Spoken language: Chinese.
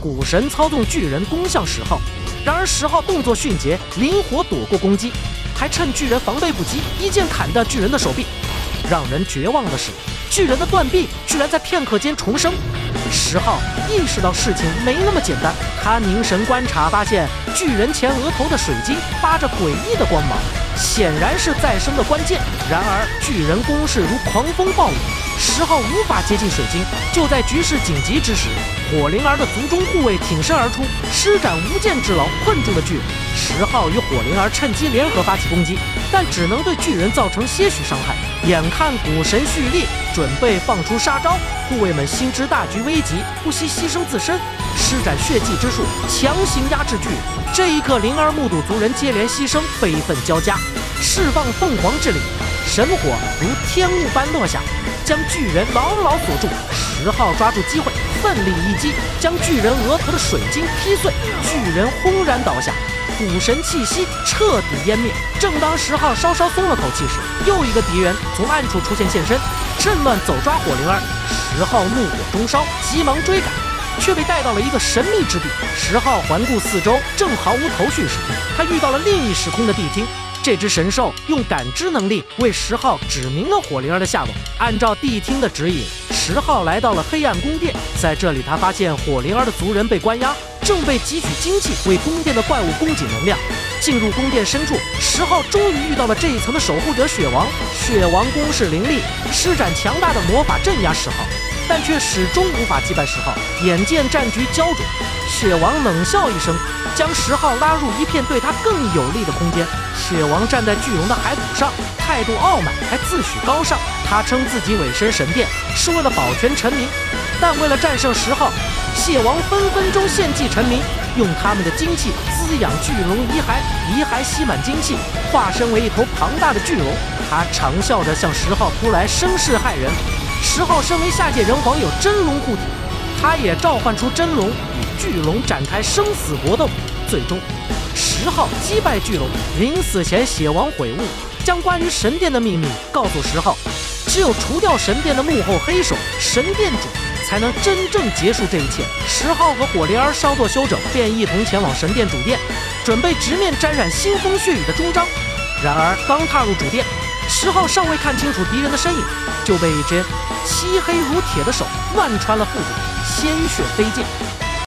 古神操纵巨人攻向10号，然而10号动作迅捷，灵活躲过攻击，还趁巨人防备不及，一剑砍断巨人的手臂。让人绝望的是，巨人的断臂居然在片刻间重生。10号意识到事情没那么简单，他凝神观察，发现巨人前额头的水晶发着诡异的光芒，显然是再生的关键。然而巨人攻势如狂风暴雨，10号无法接近水晶。就在局势紧急之时，火灵儿的族中护卫挺身而出，施展无间之劳困住了巨人。10号与火灵儿趁机联合发起攻击，但只能对巨人造成些许伤害。眼看古神蓄力，准备放出杀招，护卫们心知大局危急，不惜牺牲自身，施展血祭之术，强行压制巨人。这一刻，灵儿目睹族人接连牺牲，悲愤交加，释放凤凰之力，神火如天雾般落下，将巨人牢牢锁住。10号抓住机会，奋力一击，将巨人额头的水晶劈碎，巨人轰然倒下，古神气息彻底湮灭。正当10号稍稍松了口气时，又一个敌人从暗处出现现身，趁乱走抓火灵儿。10号怒火中烧，急忙追赶，却被带到了一个神秘之地。10号环顾四周，正毫无头绪时，他遇到了另一时空的地听。这只神兽用感知能力为10号指明了火灵儿的下落。按照地听的指引，10号来到了黑暗宫殿。在这里，他发现火灵儿的族人被关押，正被汲取精气为宫殿的怪物供给能量。进入宫殿深处，10号终于遇到了这一层的守护者血王。血王攻势凌厉，施展强大的魔法镇压10号，但却始终无法击败10号。眼见战局焦灼，血王冷笑一声，将10号拉入一片对他更有利的空间。血王站在巨龙的骸骨上，态度傲慢，还自诩高尚。他称自己委身神殿是为了保全臣民，但为了战胜10号，血王分分钟献祭臣民，用他们的精气滋养巨龙遗骸，遗骸吸满精气，化身为一头庞大的巨龙。他长笑着向10号扑来，声势骇人。10号身为下界人皇，有真龙护体，他也召唤出真龙，与巨龙展开生死搏斗。最终10号击败巨龙。临死前，血王悔悟，将关于神殿的秘密告诉10号，只有除掉神殿的幕后黑手神殿主，才能真正结束这一切。10号和火灵儿稍作休整，便一同前往神殿主殿，准备直面沾染腥风血雨的终章。然而刚踏入主殿，10号尚未看清楚敌人的身影，就被一只漆黑如铁的手贯穿了腹部，鲜血飞溅。